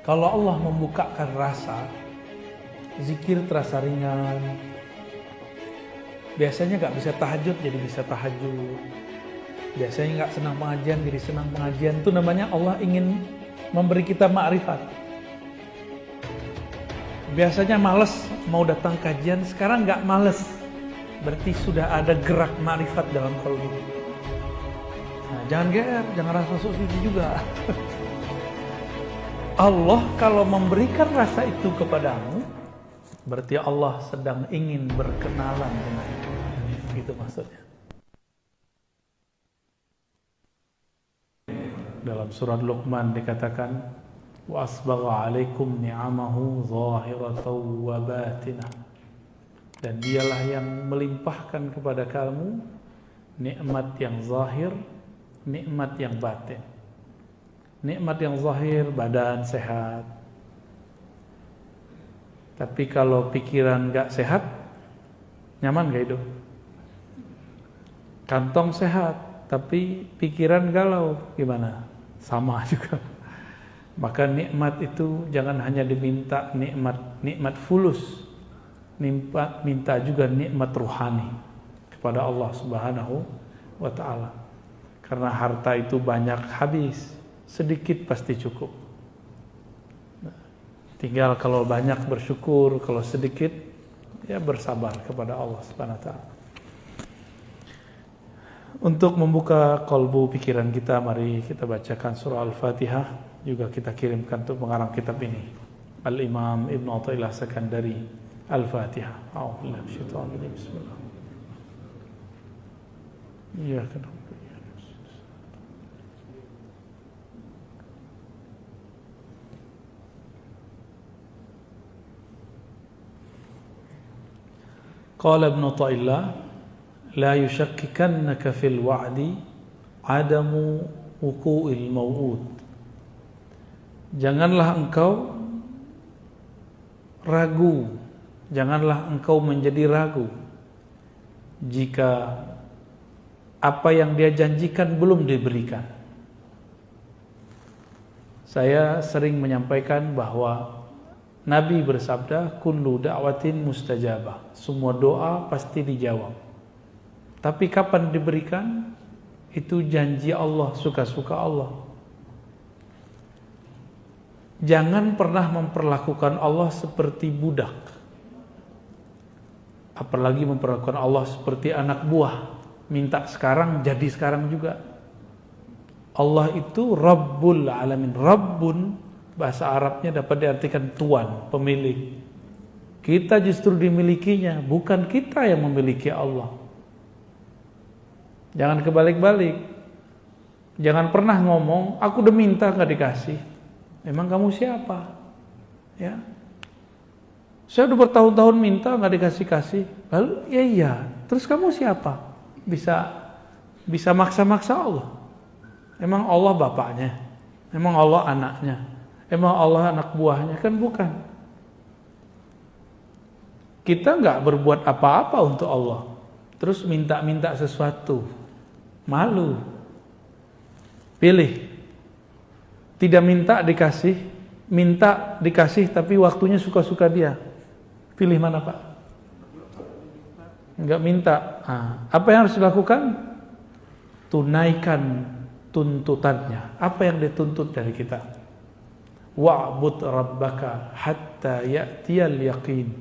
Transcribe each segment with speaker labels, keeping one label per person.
Speaker 1: Kalau Allah membukakan rasa, zikir terasa ringan. Biasanya nggak bisa tahajud jadi bisa tahajud. Biasanya nggak senang pengajian jadi senang pengajian. Itu namanya Allah ingin memberi kita ma'rifat. Biasanya males mau datang kajian, sekarang nggak males. Berarti sudah ada gerak ma'rifat dalam qalbi. Nah, jangan GR, jangan rasa sok suci juga. Allah kalau memberikan rasa itu kepadamu, berarti Allah sedang ingin berkenalan denganmu. Itu maksudnya. Dalam surat Luqman dikatakan, wa asbagha 'alaikum ni'amahu zahiratan wa batinah. Dan dialah yang melimpahkan kepada kamu nikmat yang zahir, nikmat yang batin. Nikmat yang zahir, badan sehat. Tapi kalau pikiran gak sehat, nyaman gak hidup? Kantong sehat, tapi pikiran galau, gimana? Sama juga. Maka nikmat itu jangan hanya diminta nikmat fulus, minta juga nikmat ruhani kepada Allah Subhanahu wa ta'ala. Karena harta itu banyak habis, sedikit pasti cukup. Tinggal kalau banyak bersyukur, kalau sedikit ya bersabar kepada Allah Subhanahu wa ta'ala. Untuk membuka kolbu pikiran kita, mari kita bacakan surah Al-Fatihah. Juga kita kirimkan untuk pengarang kitab ini, Al-Imam Ibn Athaillah Sakandari. Al-Fatihah. A'udzubillahi minasyaitonir rajim. Bismillah. Iya kan. Qala Ibn Athaillah, la yushakkikannaka fil wa'di adamu wuqu'il maw'ud. Janganlah engkau ragu, janganlah engkau menjadi ragu jika apa yang dia janjikan belum diberikan. Saya sering menyampaikan bahwa Nabi bersabda, kullu da'watin mustajabah. Semua doa pasti dijawab. Tapi kapan diberikan? Itu janji Allah, suka-suka Allah. Jangan pernah memperlakukan Allah seperti budak. Apalagi memperlakukan Allah seperti anak buah. Minta sekarang, jadi sekarang juga. Allah itu Rabbul Alamin. Rabbun, bahasa Arabnya dapat diartikan tuan, pemilik. Kita justru dimilikinya, bukan kita yang memiliki Allah. Jangan kebalik-balik. Jangan pernah ngomong, aku udah minta gak dikasih. Emang kamu siapa? Ya, saya udah bertahun-tahun minta gak dikasih-kasih. Lalu ya iya, terus kamu siapa? Bisa maksa-maksa Allah. Emang Allah bapaknya? Emang Allah anaknya? Emang Allah anak buahnya? Kan bukan. Kita gak berbuat apa-apa untuk Allah, terus minta-minta sesuatu. Malu. Pilih. Tidak minta dikasih, minta dikasih tapi waktunya suka-suka dia. Pilih mana Pak? Enggak minta. Apa yang harus dilakukan? Tunaikan tuntutannya. Apa yang dituntut dari kita? Wa'bud rabbaka hatta ya'tiyal yaqin.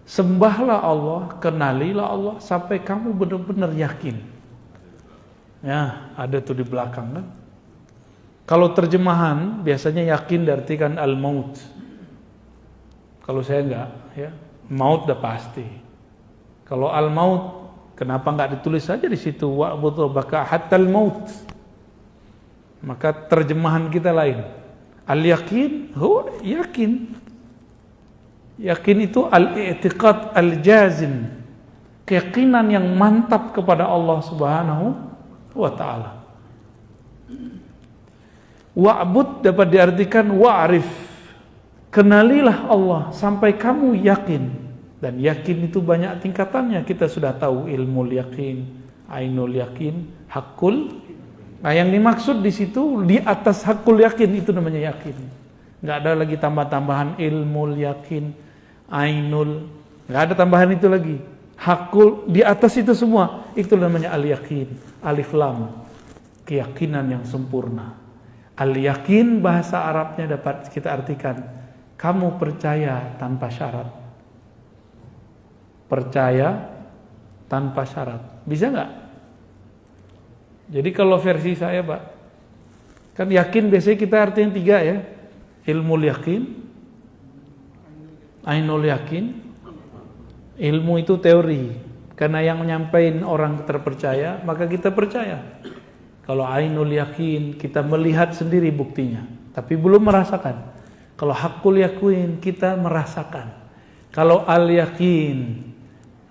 Speaker 1: Sembahlah Allah, kenalilah Allah sampai kamu benar-benar yakin. Ya, ada tuh di belakang kan. Kalau terjemahan biasanya yakin diartikan al-maut. Kalau saya enggak, ya. Maut udah pasti. Kalau al-maut, kenapa enggak ditulis saja di situ wa'bud rabbaka hattal maut? Maka terjemahan kita lain. Al-yaqin, yakin. Yakin itu al-i'tiqad al-jazim. Keyakinan yang mantap kepada Allah Subhanahu wa ta'ala. Wa'bud dapat diartikan wa'rif. Kenalilah Allah sampai kamu yakin. Dan yakin itu banyak tingkatannya. Kita sudah tahu ilmul yakin, ainul yakin, hakul. Nah yang dimaksud di situ di atas hakul yakin itu namanya yakin. Nggak ada lagi tambah-tambahan ilmu, yakin, ainul. Nggak ada tambahan itu lagi. Hakul, di atas itu semua. Itu namanya al-yakin. Alif lam. Keyakinan yang sempurna. Al-yakin bahasa Arabnya dapat kita artikan. Kamu percaya tanpa syarat. Percaya tanpa syarat. Bisa nggak? Jadi kalau versi saya, Pak, kan yakin biasanya kita artinya 3 ya. Ilmu yakin, ainul yakin, ilmu itu teori. Karena yang menyampaikan orang terpercaya, maka kita percaya. Kalau ainul yakin, kita melihat sendiri buktinya, tapi belum merasakan. Kalau hakul yakin, kita merasakan. Kalau al yakin,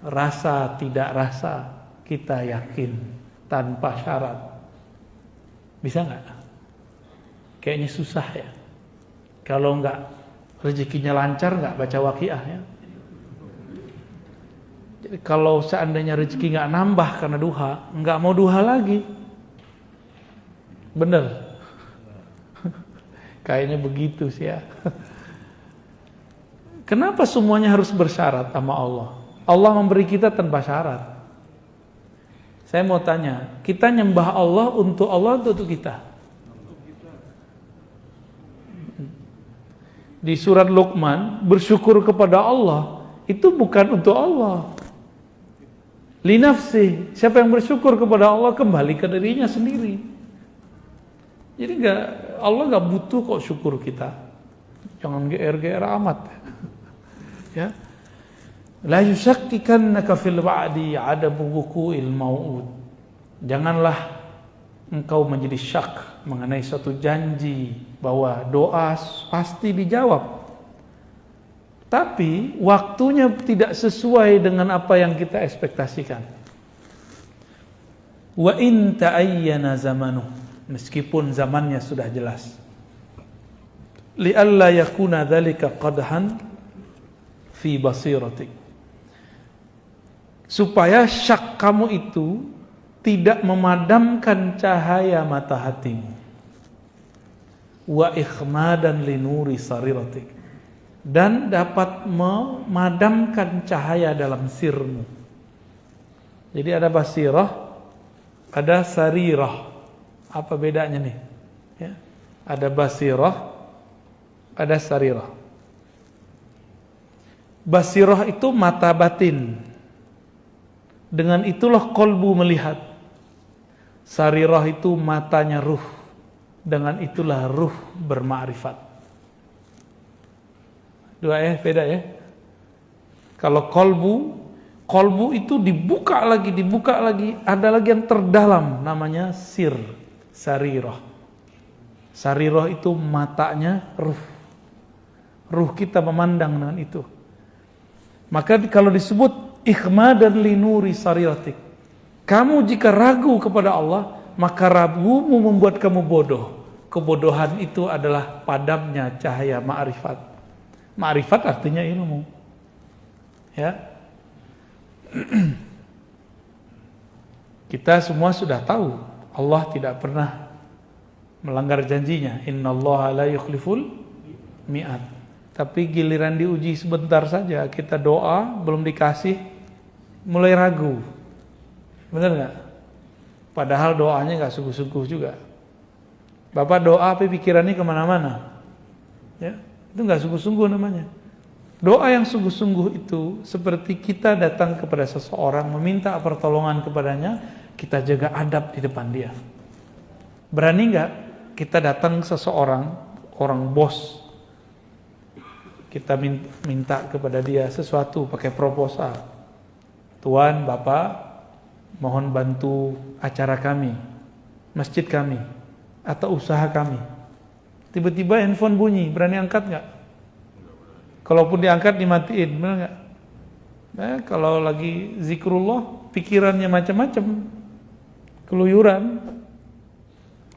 Speaker 1: rasa tidak rasa, kita yakin tanpa syarat. Bisa nggak? Kayaknya susah ya. Kalau nggak rezekinya lancar, nggak baca waqiah ya. Jadi kalau seandainya rezeki nggak nambah karena duha, nggak mau duha lagi. Bener. Kayaknya begitu sih ya. Kenapa semuanya harus bersyarat sama Allah? Allah memberi kita tanpa syarat. Saya mau tanya, kita nyembah Allah untuk Allah atau untuk kita? Di surat Luqman, bersyukur kepada Allah itu bukan untuk Allah. Li nafsi, siapa yang bersyukur kepada Allah kembali ke dirinya sendiri. Jadi Allah nggak butuh kok syukur kita. Jangan GR amat. Ya. La yusakkikannaka fil wa'di 'adamu wuqu'il mau'ud. Janganlah engkau menjadi syak mengenai suatu janji bahwa doa pasti dijawab. Tapi waktunya tidak sesuai dengan apa yang kita ekspektasikan. Wa in ta'ayyana zamanuh, meskipun zamannya sudah jelas. Li'alla yakuna dzalika qadhan fi basiratik. Supaya syak kamu itu tidak memadamkan cahaya mata hatimu. Wa ikhmadan li nuri sariratik. Dan dapat memadamkan cahaya dalam sirmu. Jadi ada basirah, ada sarirah. Apa bedanya nih? Ya. Ada basirah, ada sarirah. Basirah itu mata batin. Dengan itulah kolbu melihat. Sarirah itu matanya ruh. Dengan itulah ruh bermakrifat. Dua ya, beda ya. Kalau kolbu itu dibuka lagi, ada lagi yang terdalam namanya sir, sarirah. Sarirah itu matanya ruh. Ruh kita memandang dengan itu. Maka kalau disebut ikhmadan li nuri sariratik, kamu jika ragu kepada Allah, maka ragumu membuat kamu bodoh. Kebodohan itu adalah padamnya cahaya ma'rifat. Ma'rifat artinya ilmu. Ya. Kita semua sudah tahu Allah tidak pernah melanggar janjinya. Innallaha la yukhliful mi'ad. Tapi giliran diuji sebentar saja, kita doa belum dikasih, mulai ragu. Benar nggak? Padahal doanya nggak sungguh-sungguh juga. Bapak doa tapi pikirannya kemana-mana. Ya, itu nggak sungguh-sungguh namanya. Doa yang sungguh-sungguh itu seperti kita datang kepada seseorang, meminta pertolongan kepadanya, kita jaga adab di depan dia. Berani nggak kita datang ke seseorang, orang bos, kita minta kepada dia sesuatu pakai proposal. Tuan, Bapak, mohon bantu acara kami, masjid kami, atau usaha kami. Tiba-tiba handphone bunyi, berani angkat nggak? Kalaupun diangkat dimatiin, benar nggak? Kalau lagi zikrullah, pikirannya macam-macam, keluyuran,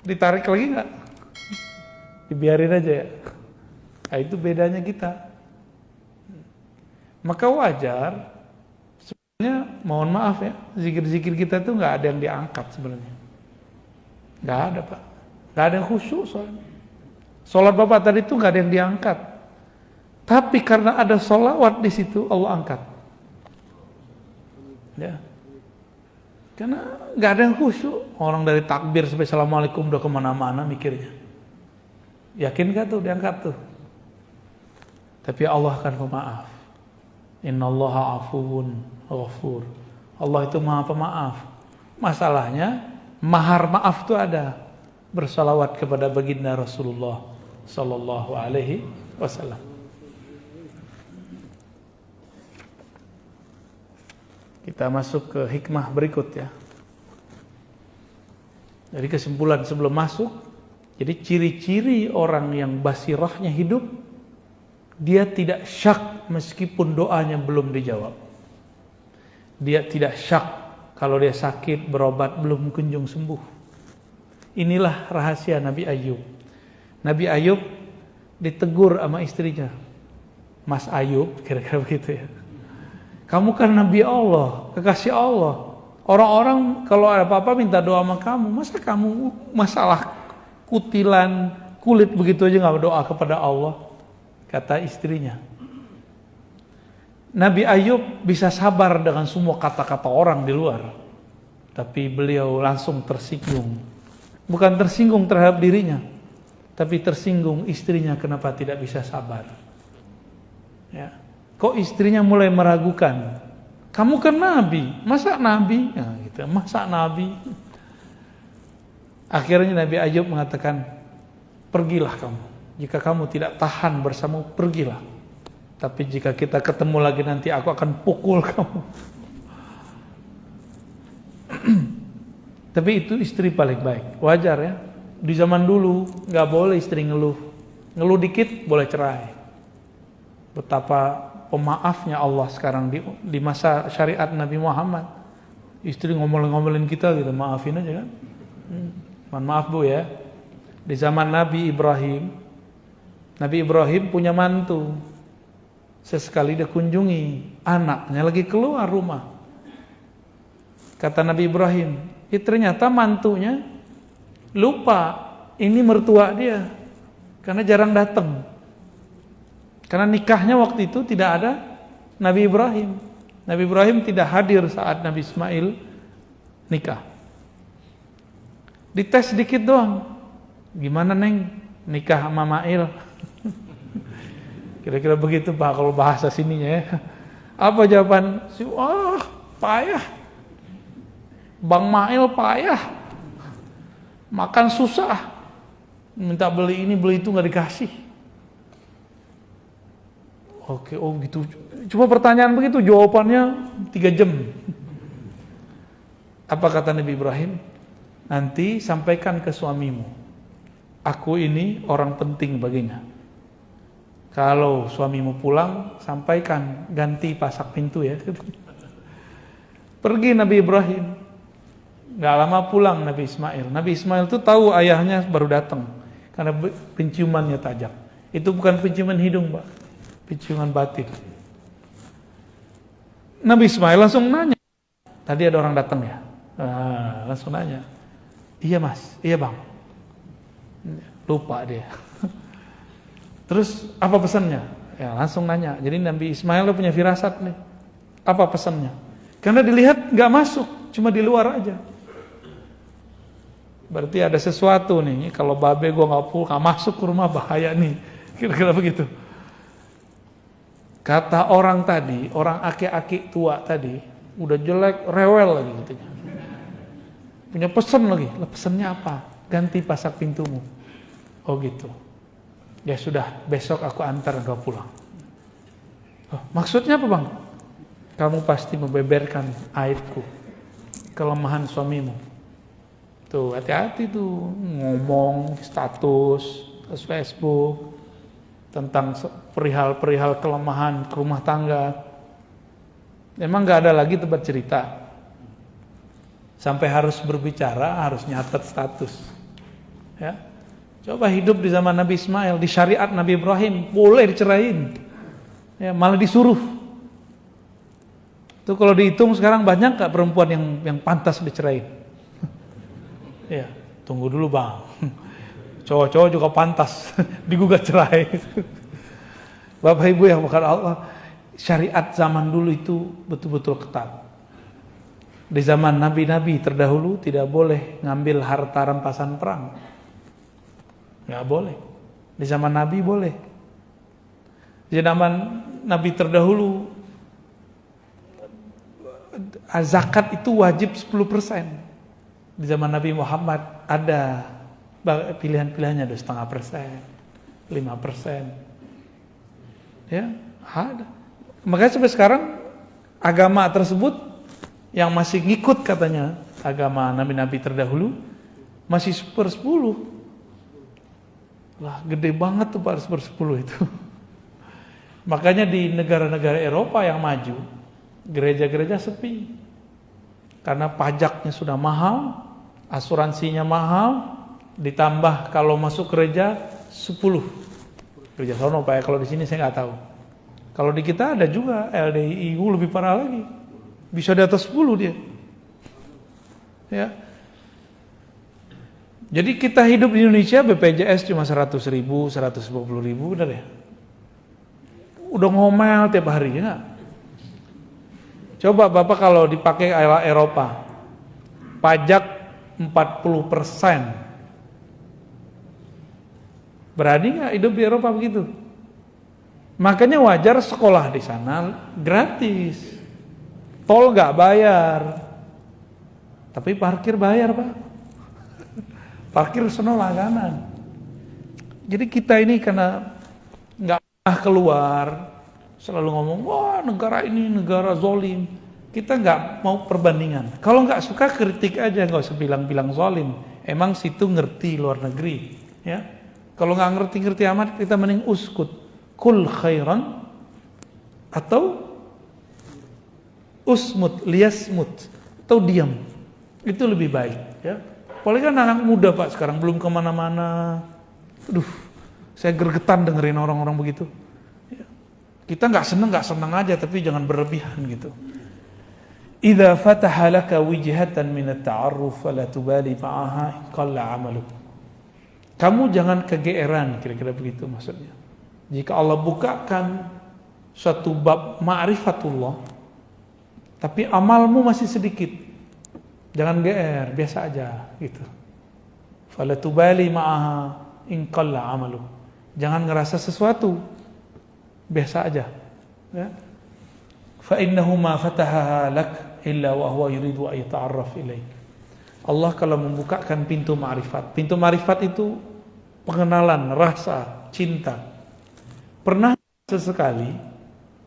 Speaker 1: ditarik lagi nggak? Dibiarin aja ya. Nah, itu bedanya kita. Maka wajar, sebenarnya mohon maaf ya, zikir-zikir kita tuh nggak ada yang diangkat sebenarnya. Nggak ada Pak. Nggak ada yang khusyuk soalnya. Sholat bapak tadi itu nggak ada yang diangkat. Tapi karena ada sholawat di situ, Allah angkat. Ya. Karena nggak ada yang khusyuk. Orang dari takbir sampai assalamualaikum udah kemana-mana mikirnya. Yakin gak tuh diangkat tuh? Tapi Allah akan pemaaf. Innallaha afuwun ghafur. Allah itu maha pemaaf. Masalahnya mahar maaf itu ada. Bersalawat kepada baginda Rasulullah sallallahu alaihi wasallam. Kita masuk ke hikmah berikut ya. Dari kesimpulan sebelum masuk, jadi ciri-ciri orang yang basirahnya hidup, dia tidak syak meskipun doanya belum dijawab. Dia tidak syak kalau dia sakit berobat belum kunjung sembuh. Inilah rahasia Nabi Ayub. Nabi Ayub ditegur sama istrinya. Mas Ayub, kira-kira begitu ya. Kamu kan Nabi Allah, kekasih Allah. Orang-orang kalau ada apa-apa minta doa sama kamu. Masa kamu masalah kutilan, kulit begitu aja gak berdoa kepada Allah? Kata istrinya. Nabi Ayub bisa sabar dengan semua kata-kata orang di luar. Tapi beliau langsung tersinggung. Bukan tersinggung terhadap dirinya, tapi tersinggung istrinya kenapa tidak bisa sabar. Ya. Kok istrinya mulai meragukan? Kamu kan Nabi, masa Nabi? Ya, gitu. Masa Nabi? Akhirnya Nabi Ayub mengatakan, pergilah kamu. Jika kamu tidak tahan bersamamu, pergilah. Tapi jika kita ketemu lagi nanti aku akan pukul kamu. Tapi itu istri paling baik. Wajar ya. Di zaman dulu nggak boleh istri ngeluh. Ngeluh dikit boleh cerai. Betapa pemaafnya Allah sekarang di masa syariat Nabi Muhammad. Istri ngomel-ngomelin kita gitu, maafin aja kan. Mohon maaf Bu ya. Di zaman Nabi Ibrahim punya mantu. Sesekali dia kunjungi anaknya lagi keluar rumah. Kata Nabi Ibrahim, ternyata mantunya lupa ini mertua dia karena jarang datang. Karena nikahnya waktu itu tidak ada Nabi Ibrahim. Nabi Ibrahim tidak hadir saat Nabi Ismail nikah. Dites sedikit doang. Gimana Neng nikah sama Mail? Kira-kira begitu Pak kalau bahasa sininya ya. Apa jawaban? Wah, payah. Bang Mail payah, makan susah, minta beli ini beli itu nggak dikasih. Oke, oh gitu. Cuma pertanyaan begitu, jawabannya 3 jam. Apa kata Nabi Ibrahim? Nanti sampaikan ke suamimu, aku ini orang penting baginya. Kalau suamimu pulang, sampaikan ganti pasak pintu ya. Pergi Nabi Ibrahim. Gak lama pulang Nabi Ismail. Nabi Ismail itu tahu ayahnya baru datang karena penciumannya tajam. Itu bukan penciuman hidung, Pak. Penciuman batin. Nabi Ismail langsung nanya. Tadi ada orang datang ya? Langsung nanya. Iya Mas, iya Bang. Lupa dia. Terus apa pesannya? Ya langsung nanya. Jadi Nabi Ismail punya firasat nih. Apa pesannya? Karena dilihat gak masuk, cuma di luar aja. Berarti ada sesuatu nih, kalau babe gue gak masuk ke rumah bahaya nih. Kira-kira begitu. Kata orang tadi, orang aki-aki tua tadi, udah jelek, rewel lagi gitu. Punya pesan lagi, pesannya apa? Ganti pasak pintumu. Oh gitu. Ya sudah, besok aku antar engkau pulang. Oh, maksudnya apa Bang? Kamu pasti membeberkan aibku, kelemahan suamimu. Tuh, hati-hati tuh ngomong status Facebook tentang perihal-perihal kelemahan rumah tangga. Emang gak ada lagi tempat cerita. Sampai harus berbicara, harus nyatet status. Ya. Coba hidup di zaman Nabi Ismail, di syariat Nabi Ibrahim, boleh dicerain. Ya, malah disuruh. Tuh kalau dihitung sekarang banyak gak perempuan yang pantas dicerain? Ya, tunggu dulu Bang. Cowok-cowok juga pantas digugat cerai. Bapak Ibu yang bukan Allah, syariat zaman dulu itu betul-betul ketat. Di zaman nabi-nabi terdahulu tidak boleh ngambil harta rampasan perang. Nggak boleh. Di zaman nabi boleh. Di zaman nabi terdahulu zakat itu wajib 10%. Di zaman Nabi Muhammad ada pilihan-pilihannya, ada 0,5%, 5%. Ya, ada. Makanya sampai sekarang agama tersebut yang masih ngikut katanya agama nabi-nabi terdahulu masih 1/10. Lah, gede banget tuh Pak 1/10 itu. Makanya di negara-negara Eropa yang maju, gereja-gereja sepi. Karena pajaknya sudah mahal, asuransinya mahal, ditambah kalau masuk gereja 10. Gereja sono Pak ya, kalau di sini saya nggak tahu. Kalau di kita ada juga LDIU lebih parah lagi. Bisa di atas 10 dia. Ya. Jadi kita hidup di Indonesia BPJS cuma 100.000, 150.000, benar ya? Udah ngomel tiap hari ya. Coba Bapak kalau dipakai Eropa, pajak 40%. Berani nggak hidup di Eropa begitu? Makanya wajar sekolah di sana gratis, tol nggak bayar, tapi parkir bayar Pak. Parkir sono langganan. Jadi kita ini karena nggak pernah keluar, selalu ngomong, wah negara ini negara zolim. Kita nggak mau perbandingan. Kalau nggak suka kritik aja, nggak usah bilang-bilang zolim. Emang situ ngerti luar negeri, ya. Kalau nggak ngerti-ngerti amat, kita mending uskut, kul khairan, atau usmut, liasmut, atau diam. Itu lebih baik, ya. Apalagi kan anak muda Pak sekarang belum kemana-mana. Aduh, saya gergetan dengerin orang-orang begitu. Kita nggak seneng aja, tapi jangan berlebihan gitu. Idza fataha laka wijhatan min at-ta'arruf fala tubali ma'aha qalla 'amaluk. Kamu jangan kegeeran, kira-kira begitu maksudnya. Jika Allah bukakan suatu bab ma'rifatullah, tapi amalmu masih sedikit, jangan geer, biasa aja gitu. Fala tubali ma'aha in qalla 'amaluk. Jangan ngerasa sesuatu, biasa aja, ya. Fa innahu ma fatahaha lak illa wa huwa yuridu an yata'arraf ilaik. Allah kalau membukakan pintu ma'rifat. Pintu ma'rifat itu pengenalan, rasa, cinta. Pernah sesekali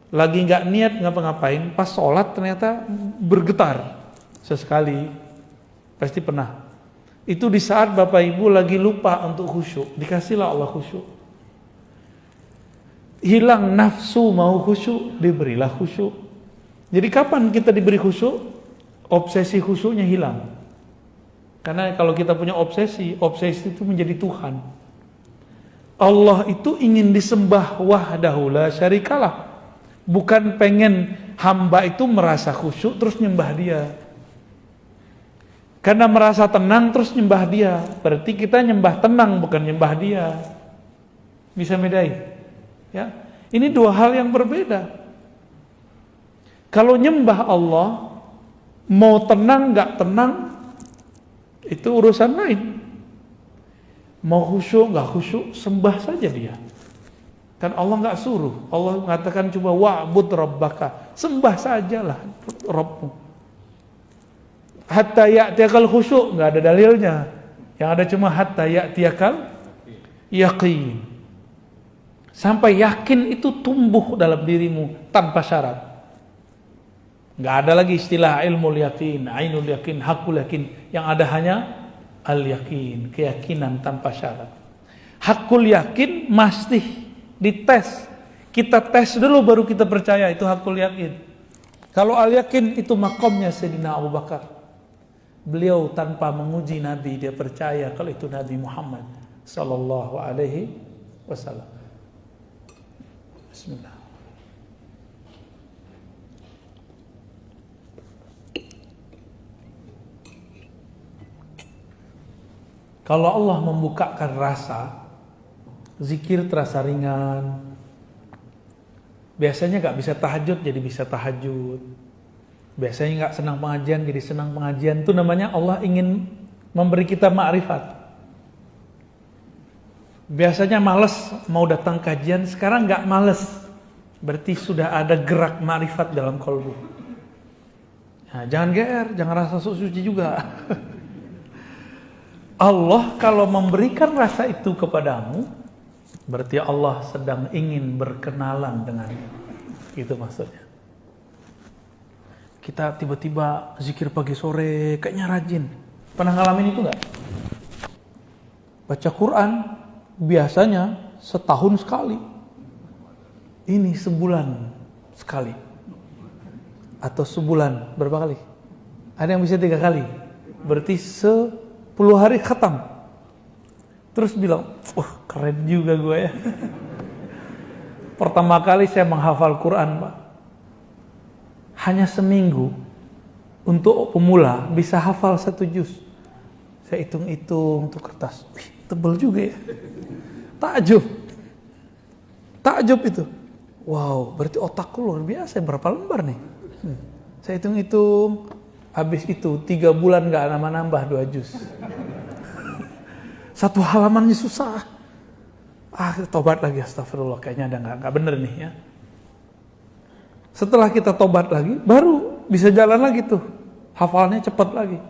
Speaker 1: lagi nggak niat ngapa-ngapain, pas sholat ternyata bergetar sesekali, pasti pernah. Itu di saat Bapak Ibu lagi lupa untuk khusyuk, dikasihlah Allah khusyuk. Hilang nafsu mau khusyuk, diberilah khusyuk. Jadi kapan kita diberi khusyuk? Obsesi khusyuknya hilang. Karena kalau kita punya obsesi itu menjadi Tuhan. Allah itu ingin disembah wahdahu la syarikalah. Bukan pengen hamba itu merasa khusyuk terus nyembah dia. Karena merasa tenang terus nyembah dia. Berarti kita nyembah tenang bukan nyembah dia. Bisa bedain? Ya, ini dua hal yang berbeda. Kalau nyembah Allah, mau tenang nggak tenang, itu urusan lain. Mau khusyuk nggak khusyuk, sembah saja dia. Kan Allah nggak suruh. Allah mengatakan coba wa'bud rabbaka, sembah sajalah Rabbmu. Hatta ya'tiyakal khusyuk, nggak ada dalilnya. Yang ada cuma hatta ya'tiyakal yaqin. Sampai yakin itu tumbuh dalam dirimu tanpa syarat. Nggak ada lagi istilah ilmu yakin, ainul yakin, hakul yakin. Yang ada hanya al yakin, keyakinan tanpa syarat. Hakul yakin mesti dites. Kita tes dulu baru kita percaya itu hakul yakin. Kalau al yakin itu makomnya Sayyidina Abu Bakar. Beliau tanpa menguji Nabi dia percaya kalau itu Nabi Muhammad sallallahu alaihi wasallam. Bismillah. Kalau Allah membukakan rasa, zikir terasa ringan. Biasanya gak bisa tahajud jadi bisa tahajud. Biasanya gak senang pengajian jadi senang pengajian. Itu namanya Allah ingin memberi kita ma'rifat. Biasanya males mau datang kajian, sekarang gak males. Berarti sudah ada gerak ma'rifat dalam kolbu. Nah, jangan GR, jangan rasa sok suci juga. Allah kalau memberikan rasa itu kepadamu, berarti Allah sedang ingin berkenalan denganmu. Itu maksudnya. Kita tiba-tiba zikir pagi sore, kayaknya rajin. Pernah ngalamin itu gak? Baca Quran biasanya setahun sekali. Ini sebulan sekali. Atau sebulan berapa kali? Ada yang bisa 3 kali. Berarti 10 hari khatam. Terus bilang, keren juga gue ya. Pertama kali saya menghafal Quran, Pak. Hanya seminggu. Untuk pemula bisa hafal 1 juz. Saya hitung-hitung untuk kertas. Wih, tebel juga ya. Takjub itu. Wow, berarti otakku luar biasa. Berapa lembar nih? Saya hitung-hitung. Habis itu 3 bulan gak nambah 2 juz. 1 halamannya susah. Tobat lagi, astagfirullah. Kayaknya ada gak bener nih ya. Setelah kita tobat lagi, baru bisa jalan lagi tuh. Hafalnya cepat lagi.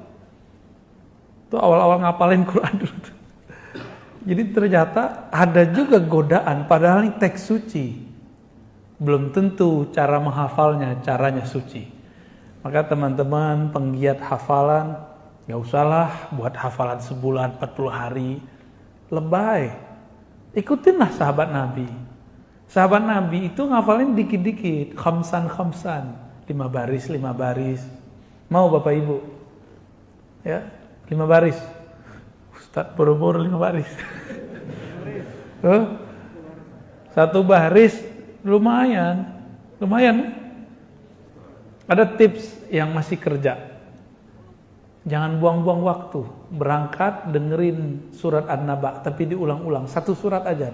Speaker 1: Itu awal-awal ngapalin Quran dulu tuh. Jadi ternyata ada juga godaan, padahal ini teks suci. Belum tentu cara menghafalnya, caranya suci. Maka teman-teman penggiat hafalan, gak usahlah buat hafalan sebulan, 40 hari. Lebay. Ikutinlah sahabat Nabi. Sahabat Nabi itu ngafalin dikit-dikit, khamsan, 5 baris. Mau Bapak Ibu? Ya, 5 baris. Ustaz boro-boro 5 baris. 1 baris lumayan. Ada tips yang masih kerja. Jangan buang-buang waktu. Berangkat dengerin surat An-Naba, tapi diulang-ulang. 1 surat aja.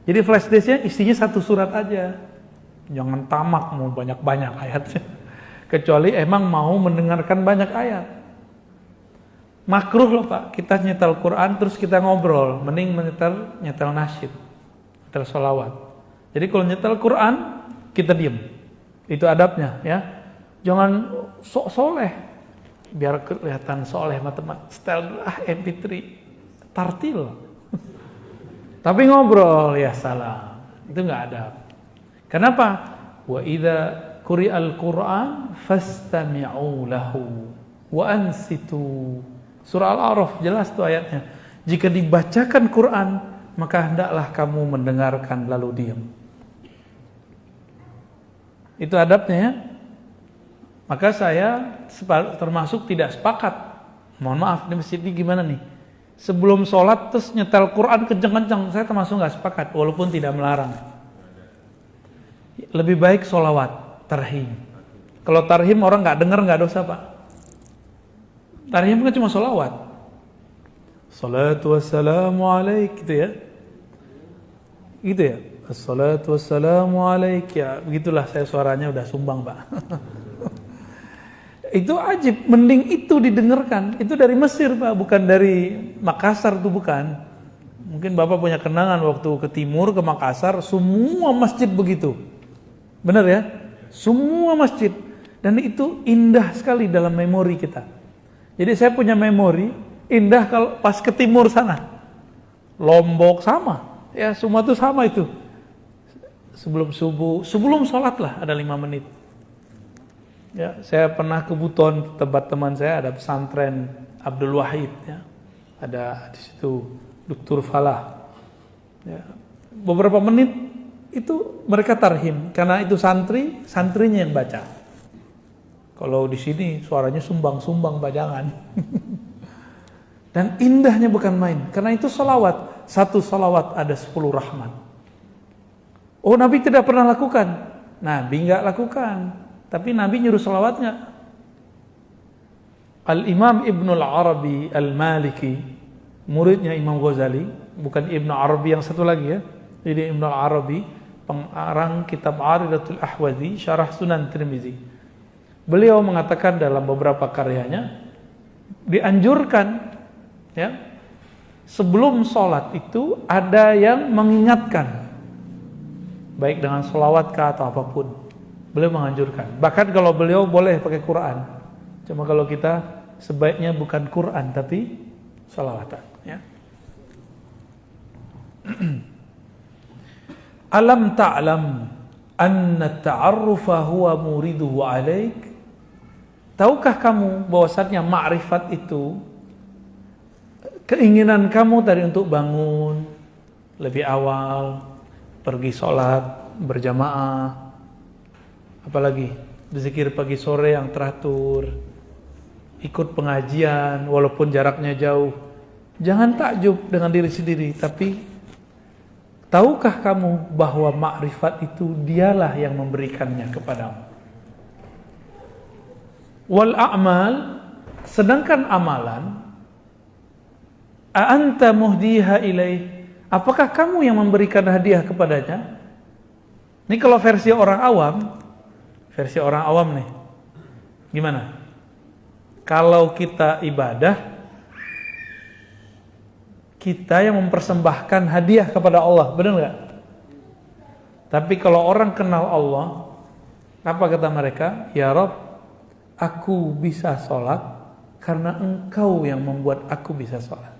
Speaker 1: Jadi flash disknya isinya 1 surat aja. Jangan tamak mau banyak-banyak ayatnya. Kecuali emang mau mendengarkan banyak ayat. Makruh loh Pak, kita nyetel Quran terus kita ngobrol. Mending nyetel nasyid, nyetel sholawat. Jadi kalau nyetel Quran, kita diem. Itu adabnya ya. Jangan sok soleh. Biar kelihatan soleh teman-teman. Setel MP3, tartil. Tapi ngobrol, ya salam. Itu nggak adab. Kenapa? Wa idza quri'al Qur'an fastami'u lahu wa ansitu. Surah Al-A'raf jelas tuh ayatnya. Jika dibacakan Quran, maka hendaklah kamu mendengarkan lalu diam. Itu adabnya ya. Maka saya termasuk tidak sepakat. Mohon maaf, di masjid ini gimana nih? Sebelum sholat terus nyetel Quran kenceng-kenceng, saya termasuk nggak sepakat, walaupun tidak melarang. Lebih baik sholawat, tarhim. Kalau tarhim orang nggak dengar nggak dosa Pak. Tarhim kan cuma sholawat. Salatu wassalamu alaik gitu ya. Gitu ya. Assalatu wassalamu alaik ya. Begitulah saya suaranya udah sumbang Pak. Itu ajib, mending itu didengarkan. Itu dari Mesir Pak, bukan dari Makassar tuh bukan. Mungkin Bapak punya kenangan waktu ke timur, ke Makassar, semua masjid begitu. Benar ya? Semua masjid. Dan itu indah sekali dalam memori kita. Jadi saya punya memori indah kalau pas ke timur sana. Lombok sama. Ya semua itu sama itu. Sebelum subuh, sebelum sholat lah ada 5 menit. Ya, saya pernah ke Buton, tempat teman saya ada pesantren Abdul Wahid ya. Ada di situ Dr. Falah. Ya, beberapa menit itu mereka tarhim karena itu santrinya yang baca. Kalau di sini suaranya sumbang-sumbang bajangan. Dan indahnya bukan main, karena itu salawat. 1 salawat ada 10 rahmat. Oh, Nabi tidak pernah lakukan. Nabi enggak lakukan. Tapi Nabi nyuruh salawat enggak? Al-Imam Ibnul Arabi Al-Maliki muridnya Imam Ghazali, bukan Ibnu Arabi yang satu lagi ya. Jadi Ibnu Arabi, pengarang kitab Aridatul Ahwazi, Syarah Sunan Tirmizi. Beliau mengatakan dalam beberapa karyanya, dianjurkan ya, sebelum sholat itu ada yang mengingatkan, baik dengan sholawat kah atau apapun. Beliau menganjurkan. Bahkan kalau beliau boleh pakai Quran. Cuma kalau kita sebaiknya bukan Quran tapi sholawatan ya. Alam ta'lam anna ta'arrufa huwa muriduhu alaik. Tahukah kamu bahwasannya ma'rifat itu keinginan kamu tadi untuk bangun lebih awal, pergi sholat berjamaah, apalagi berzikir pagi sore yang teratur, ikut pengajian walaupun jaraknya jauh. Jangan takjub dengan diri sendiri, tapi tahukah kamu bahwa makrifat itu dialah yang memberikannya kepadamu. Wal a'mal, sedangkan amalan, a'anta muhdiha ilaih, apakah kamu yang memberikan hadiah kepadanya? Ini kalau versi orang awam nih, gimana? Kalau kita ibadah, kita yang mempersembahkan hadiah kepada Allah, benar nggak? Tapi kalau orang kenal Allah, apa kata mereka? Ya Rabb, aku bisa sholat karena Engkau yang membuat aku bisa sholat.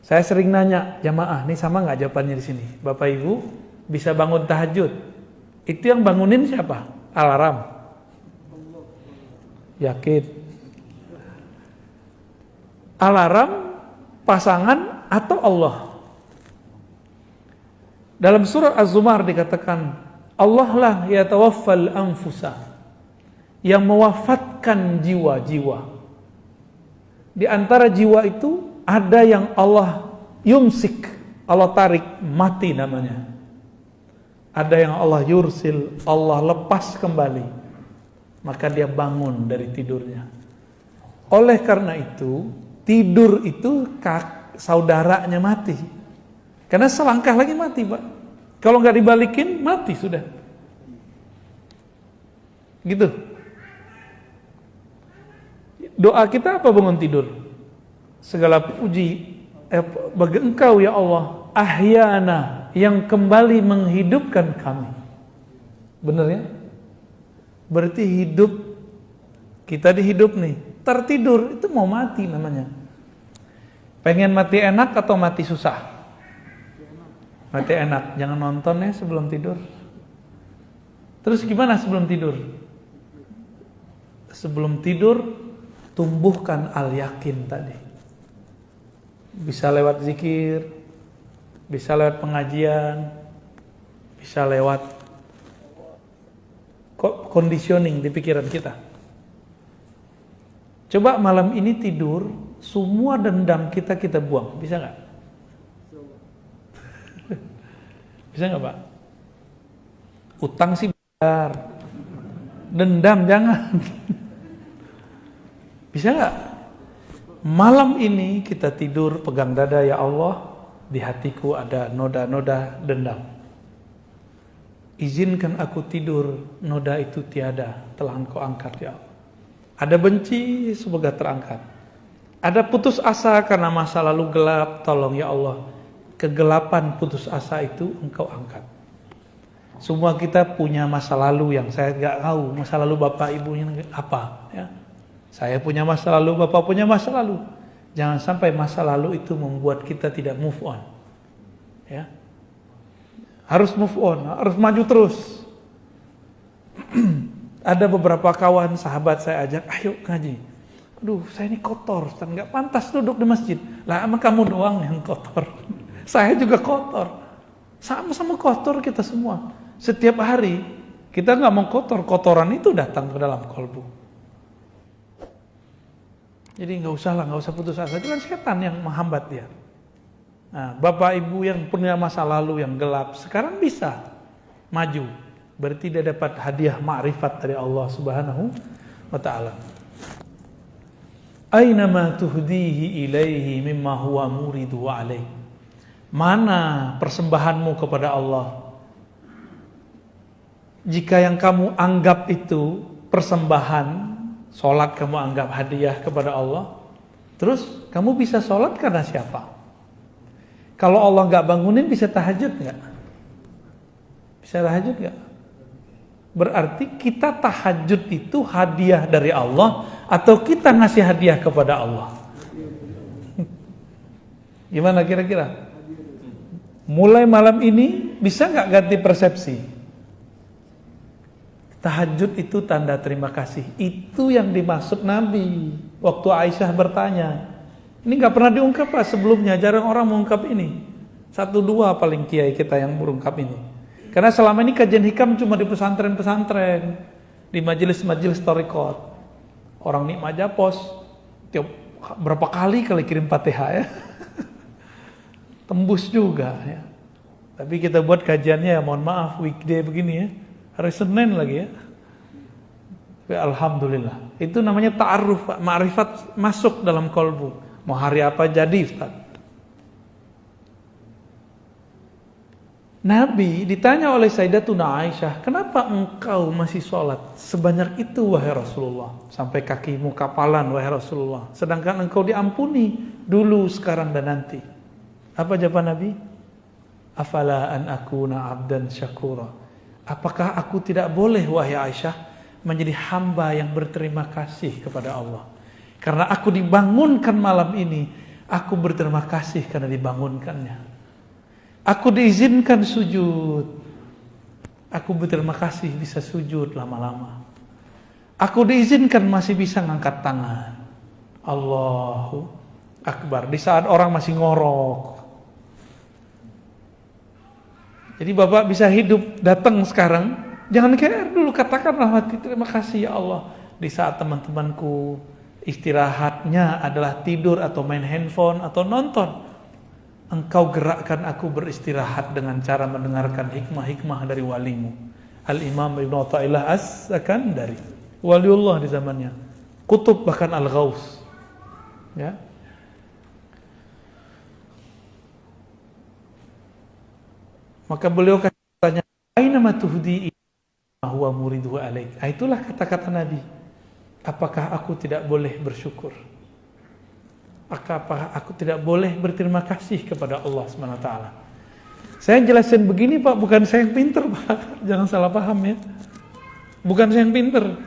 Speaker 1: Saya sering nanya jamaah, nih sama nggak jawabannya di sini? Bapak Ibu bisa bangun tahajud, itu yang bangunin siapa? Alarm? Yakin? Alarm, pasangan, atau Allah? Dalam surat Az-Zumar dikatakan, Allah lah yatawaffal anfusa, yang mewafatkan jiwa-jiwa. Di antara jiwa itu ada yang Allah yumsik, Allah tarik, mati namanya. Ada yang Allah yursil, Allah lepas kembali, maka dia bangun dari tidurnya. Oleh karena itu, tidur itu saudaranya mati. Karena selangkah lagi mati, Pak. Kalau nggak dibalikin, mati sudah. Gitu. Doa kita apa bangun tidur? Segala puji bagi Engkau ya Allah, ahyana, yang kembali menghidupkan kami. Benar ya? Berarti hidup, kita dihidup nih. Tertidur itu mau mati namanya. Pengen mati enak atau mati susah? Mati enak. Jangan nonton ya sebelum tidur. Terus gimana sebelum tidur? Sebelum tidur tumbuhkan al-yakin tadi. Bisa lewat zikir, bisa lewat pengajian, bisa lewat conditioning di pikiran kita. Coba malam ini tidur, semua dendam kita buang, bisa nggak? Bisa nggak Pak? Utang sih benar, dendam jangan. Bisa nggak? Malam ini kita tidur pegang dada, ya Allah, di hatiku ada noda-noda dendam. Izinkan aku tidur, noda itu tiada, telah Engkau angkat ya Allah. Ada benci, semoga terangkat. Ada putus asa karena masa lalu gelap, tolong ya Allah, kegelapan putus asa itu Engkau angkat. Semua kita punya masa lalu yang saya nggak tahu, masa lalu bapak ibunya apa ya. Saya punya masa lalu, bapak punya masa lalu. Jangan sampai masa lalu itu membuat kita tidak move on. Ya. Harus move on, harus maju terus. Ada beberapa kawan, sahabat saya ajak, ayo ngaji. Aduh, saya ini kotor, nggak pantas duduk di masjid. Lah, emang kamu doang yang kotor. Saya juga kotor. Sama-sama kotor kita semua. Setiap hari kita nggak mau kotor, kotoran itu datang ke dalam kolbu. Jadi nggak usah putus asa. Itu kan setan yang menghambat dia. Nah, bapak ibu yang punya masa lalu yang gelap, sekarang bisa maju. Berarti dia dapat hadiah ma'rifat dari Allah Subhanahu wa ta'ala. Ainama tuhdihi ilaihi mimma huwa muridu alaih. Mana persembahanmu kepada Allah? Jika yang kamu anggap itu persembahan, sholat kamu anggap hadiah kepada Allah, terus kamu bisa sholat karena siapa? Kalau Allah nggak bangunin, bisa tahajud nggak? Bisa tahajud nggak? Berarti kita tahajud itu hadiah dari Allah atau kita ngasih hadiah kepada Allah? Gimana kira-kira? Mulai malam ini bisa nggak ganti persepsi? Tahajud itu tanda terima kasih. Itu yang dimaksud Nabi waktu Aisyah bertanya. Ini nggak pernah diungkap Pak sebelumnya, jarang orang mengungkap ini. 1-2 paling kiai kita yang mengungkap ini. Karena selama ini kajian hikam cuma di pesantren-pesantren, di majelis-majelis thariqat. Orang nikmat japos tiap berapa kali kirim Fatihah ya. Tembus juga ya. Tapi kita buat kajiannya ya, mohon maaf weekday begini ya. Hari Senin lagi ya. Tapi alhamdulillah. Itu namanya ta'aruf, ma'rifat masuk dalam kolbu. Mau hari apa jadi Ustaz. Nabi ditanya oleh Sayyidatuna Aisyah, kenapa engkau masih sholat sebanyak itu wahai Rasulullah? Sampai kakimu kapalan wahai Rasulullah. Sedangkan engkau diampuni dulu, sekarang dan nanti. Apa jawaban Nabi? Afala an akuna abdan syakura. Apakah aku tidak boleh wahai Aisyah menjadi hamba yang berterima kasih kepada Allah? Karena aku dibangunkan malam ini, aku berterima kasih karena dibangunkannya. Aku diizinkan sujud, aku berterima kasih bisa sujud lama-lama. Aku diizinkan masih bisa ngangkat tangan. Allahu Akbar. Di saat orang masih ngorok. Jadi Bapak bisa hidup, datang sekarang, jangan KR dulu, katakanlah hati terima kasih ya Allah. Di saat teman-temanku istirahatnya adalah tidur atau main handphone atau nonton, Engkau gerakkan aku beristirahat dengan cara mendengarkan hikmah-hikmah dari walimu. Al-Imam Ibn Athaillah As-Sakandari, waliullah di zamannya, kutub bahkan Al-Ghaus. Ya. Maka beliau katanya, aina ma tuhdi huwa muridu alaik. Itulah kata-kata Nabi. Apakah aku tidak boleh bersyukur? Apakah aku tidak boleh berterima kasih kepada Allah SWT? Saya jelasin begini Pak, bukan saya yang pinter Pak. Jangan salah paham ya. Bukan saya yang pinter.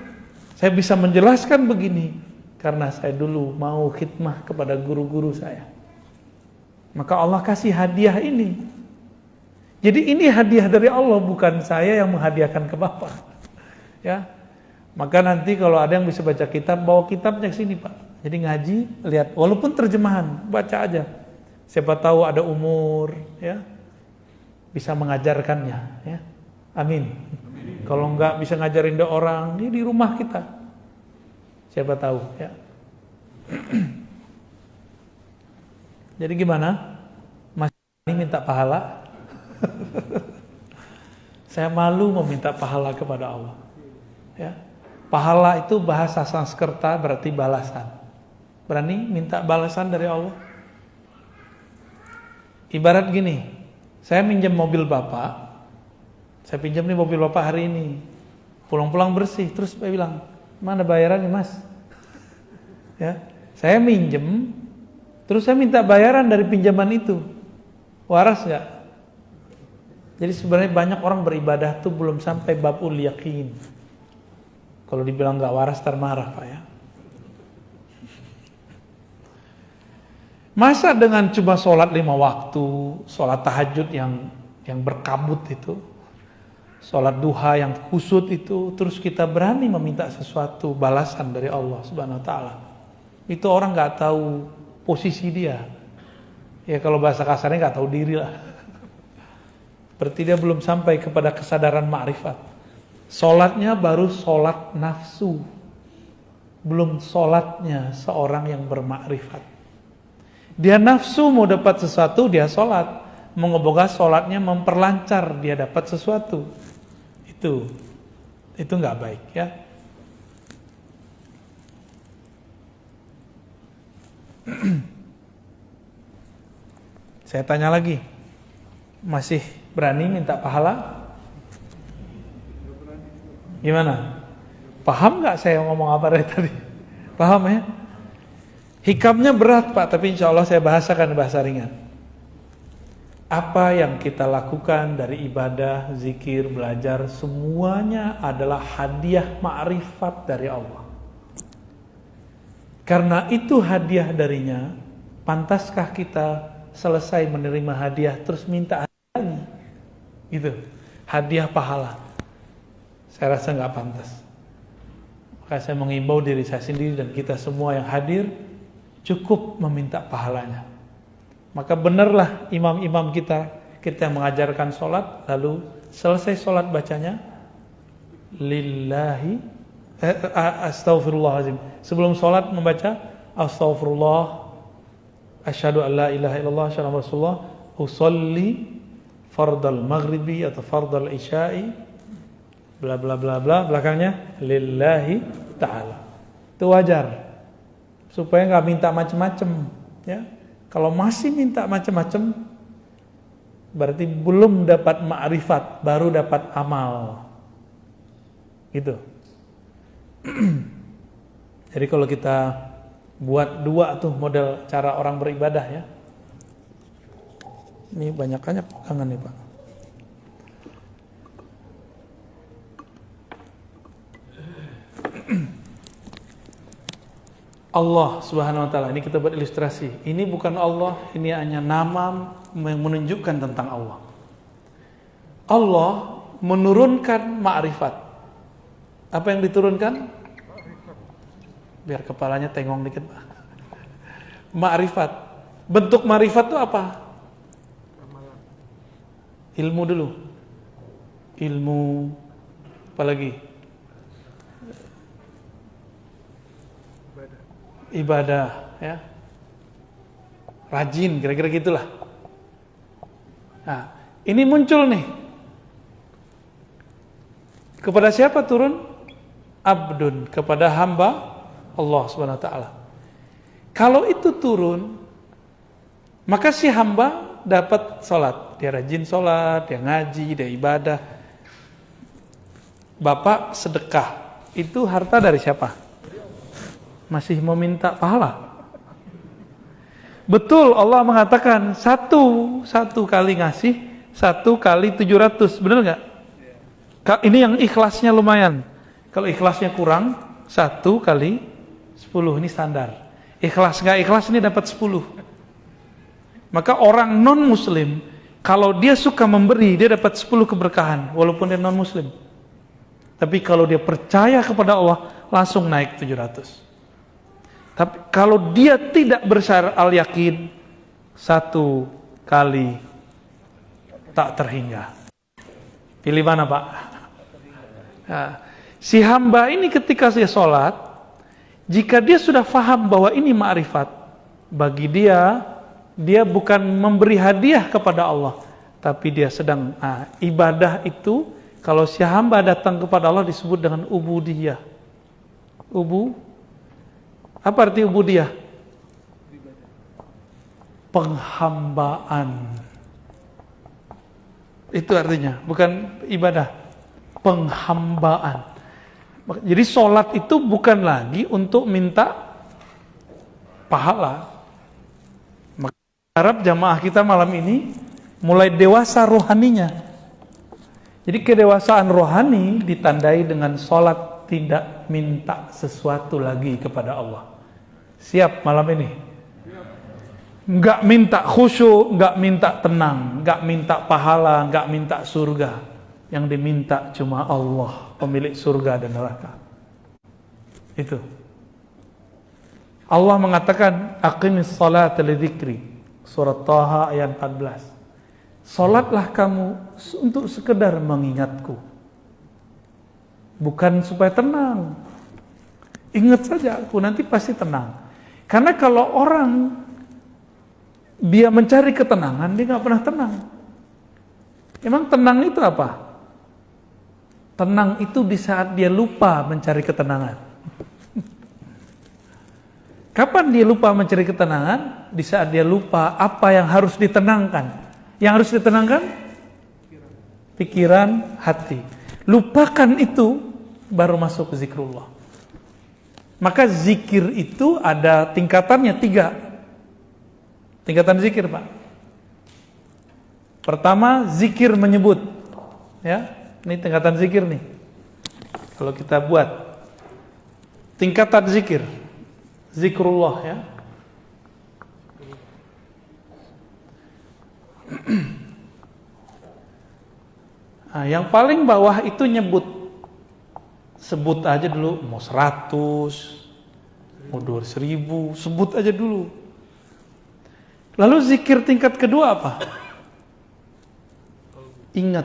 Speaker 1: Saya bisa menjelaskan begini karena saya dulu mau khidmah kepada guru-guru saya. Maka Allah kasih hadiah ini. Jadi ini hadiah dari Allah, bukan saya yang menghadiahkan ke Bapak. Ya. Maka nanti kalau ada yang bisa baca kitab, bawa kitabnya ke sini Pak. Jadi ngaji, lihat, walaupun terjemahan, baca aja. Siapa tahu ada umur, ya, bisa mengajarkannya, ya. Amin. Kalau enggak bisa ngajarin dia orang, dia di rumah kita. Siapa tahu, ya. Jadi gimana? Mas ini minta pahala? Saya malu meminta pahala kepada Allah, ya. Pahala itu bahasa Sanskerta berarti balasan. Berani minta balasan dari Allah? Ibarat gini, saya minjem mobil Bapak, saya pinjam nih mobil Bapak hari ini, pulang-pulang bersih, terus saya bilang, mana bayarannya Mas? Ya, saya minjem, terus saya minta bayaran dari pinjaman itu, waras nggak? Jadi sebenarnya banyak orang beribadah tuh belum sampai babul yakin. Kalau dibilang nggak waras, termarah Pak ya. Masa dengan cuma sholat 5 waktu, sholat tahajud yang berkabut itu, sholat duha yang kusut itu, terus kita berani meminta sesuatu balasan dari Allah Subhanahu Wa Taala. Itu orang nggak tahu posisi dia. Ya kalau bahasa kasarnya nggak tahu diri lah. Berarti dia belum sampai kepada kesadaran ma'rifat. Sholatnya baru sholat nafsu, belum sholatnya seorang yang bermakrifat. Dia nafsu mau dapat sesuatu, dia sholat. Moga-moga sholatnya memperlancar dia dapat sesuatu. Itu nggak baik ya. Saya tanya lagi, masih berani minta pahala? Gimana? Paham nggak saya ngomong apa dari tadi? Paham ya? Hikamnya berat Pak, tapi insya Allah saya bahasakan bahasa ringan. Apa yang kita lakukan dari ibadah, zikir, belajar, semuanya adalah hadiah ma'rifat dari Allah. Karena itu hadiah darinya, pantaskah kita selesai menerima hadiah terus minta lagi? Gitu, hadiah pahala. Saya rasa nggak pantas. Maka saya mengimbau diri saya sendiri dan kita semua yang hadir, cukup meminta pahalanya. Maka benarlah imam-imam kita yang mengajarkan sholat, lalu selesai sholat bacanya lillahi astaghfirullahaladzim. Sebelum sholat membaca astaghfirullah, asyhadu an la ilaha illallah, asyhadu anna rasulullah, usolli fardal maghribi atau fardal isya'i, bla bla bla bla, belakangnya lillahi ta'ala. Itu wajar, supaya nggak minta macem-macem, ya. Kalau masih minta macem-macem, berarti belum dapat ma'rifat, baru dapat amal, gitu. Jadi kalau kita buat dua tuh model cara orang beribadah, ya. Ini banyakannya pegangan nih Pak. Allah Subhanahu wa taala, ini kita buat ilustrasi. Ini bukan Allah, ini hanya nama yang menunjukkan tentang Allah. Allah menurunkan ma'rifat. Apa yang diturunkan? Biar kepalanya tengong dikit, Pak. Ma'rifat. Bentuk ma'rifat itu apa? Ilmu dulu. Ilmu apa lagi? Ibadah, ya. Rajin, kira-kira gitulah. Nah, ini muncul nih. Kepada siapa turun? Abdun, kepada hamba Allah Subhanahu wa taala. Kalau itu turun, maka si hamba dapat sholat. Dia rajin sholat, dia ngaji, dia ibadah. Bapak sedekah, itu harta dari siapa? Masih meminta pahala. Betul, Allah mengatakan satu kali ngasih, 1 kali 700, benar nggak? Ini yang ikhlasnya lumayan. Kalau ikhlasnya kurang, 1 kali 10, ini standar. Ikhlas nggak ikhlas ini dapat 10. Maka orang non muslim, kalau dia suka memberi, dia dapat 10 keberkahan, walaupun dia non muslim. Tapi kalau dia percaya kepada Allah, langsung naik 700. Tapi kalau dia tidak bersyarat al-yakin, 1 kali tak terhingga. Pilih mana Pak? Nah, si hamba ini ketika dia sholat, jika dia sudah faham bahwa ini ma'rifat, bagi dia bukan memberi hadiah kepada Allah, tapi dia sedang ibadah itu. Kalau si hamba datang kepada Allah disebut dengan ubudiyah. Apa arti ubudiyah? Penghambaan. Itu artinya, bukan ibadah. Penghambaan. Jadi sholat itu bukan lagi untuk minta pahala. Maka harap jamaah kita malam ini mulai dewasa rohaninya. Jadi kedewasaan rohani ditandai dengan sholat tidak minta sesuatu lagi kepada Allah. Siap malam ini? Nggak minta khusyuk, nggak minta tenang, nggak minta pahala, nggak minta surga. Yang diminta cuma Allah, pemilik surga dan neraka. Itu. Allah mengatakan, aqimis salata lidzikri. Surat Taha ayat 14. Salatlah kamu untuk sekedar mengingatku. Bukan supaya tenang. Ingat saja aku, nanti pasti tenang. Karena kalau orang dia mencari ketenangan, dia nggak pernah tenang. Emang tenang itu apa? Tenang itu di saat dia lupa mencari ketenangan. Kapan dia lupa mencari ketenangan? Di saat dia lupa apa yang harus ditenangkan. Yang harus ditenangkan? Pikiran, hati. Lupakan itu, baru masuk ke zikrullah. Maka zikir itu ada tingkatannya 3. Tingkatan zikir, Pak. Pertama, zikir menyebut. Ya, ini tingkatan zikir nih. Kalau kita buat tingkatan zikir, zikrullah ya. Nah, yang paling bawah itu nyebut. Sebut aja dulu, mau 100, mau 2.000, sebut aja dulu. Lalu zikir tingkat kedua apa? Ingat.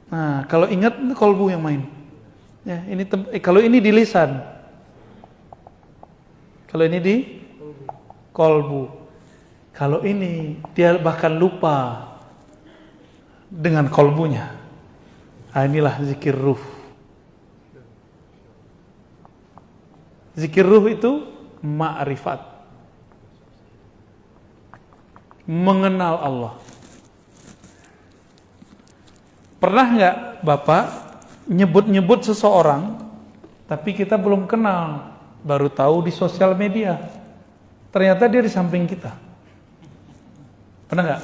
Speaker 1: Nah, kalau ingat itu kolbu yang main. Ya, ini kalau ini di lisan. Kalau ini di kolbu. Kalau ini dia bahkan lupa dengan kolbunya. Nah, inilah zikir ruh. Zikir ruh itu ma'rifat. Mengenal Allah. Pernah nggak Bapak nyebut-nyebut seseorang, tapi kita belum kenal, baru tahu di sosial media. Ternyata dia di samping kita. Pernah nggak?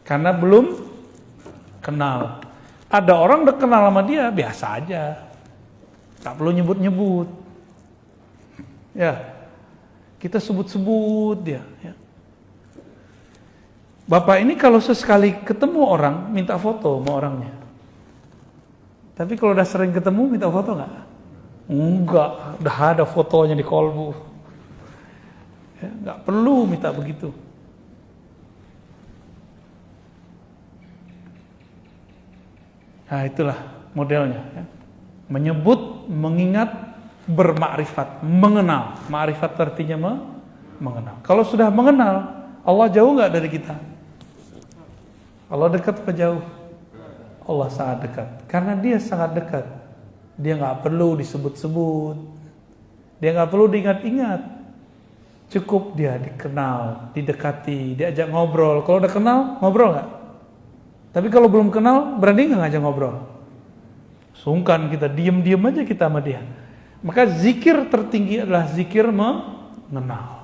Speaker 1: Karena belum kenal. Ada orang udah kenal sama dia, biasa aja. Tak perlu nyebut-nyebut. Ya, kita sebut-sebut dia. Ya. Bapak ini kalau sesekali ketemu orang, minta foto sama orangnya. Tapi kalau udah sering ketemu, minta foto nggak? Enggak, udah ada fotonya di kolbu. Ya, nggak perlu minta begitu. Nah, itulah modelnya. Ya. Menyebut, mengingat, bermakrifat, mengenal. Makrifat artinya mengenal. Kalau sudah mengenal, Allah jauh nggak dari kita? Allah dekat apa jauh? Allah sangat dekat. Karena dia sangat dekat. Dia nggak perlu disebut-sebut. Dia nggak perlu diingat-ingat. Cukup dia dikenal, didekati, diajak ngobrol. Kalau udah kenal, ngobrol nggak? Tapi kalau belum kenal, berani nggak ngajak ngobrol? Sungkan kita, diem-diem aja kita sama dia. Maka zikir tertinggi adalah zikir mengenal.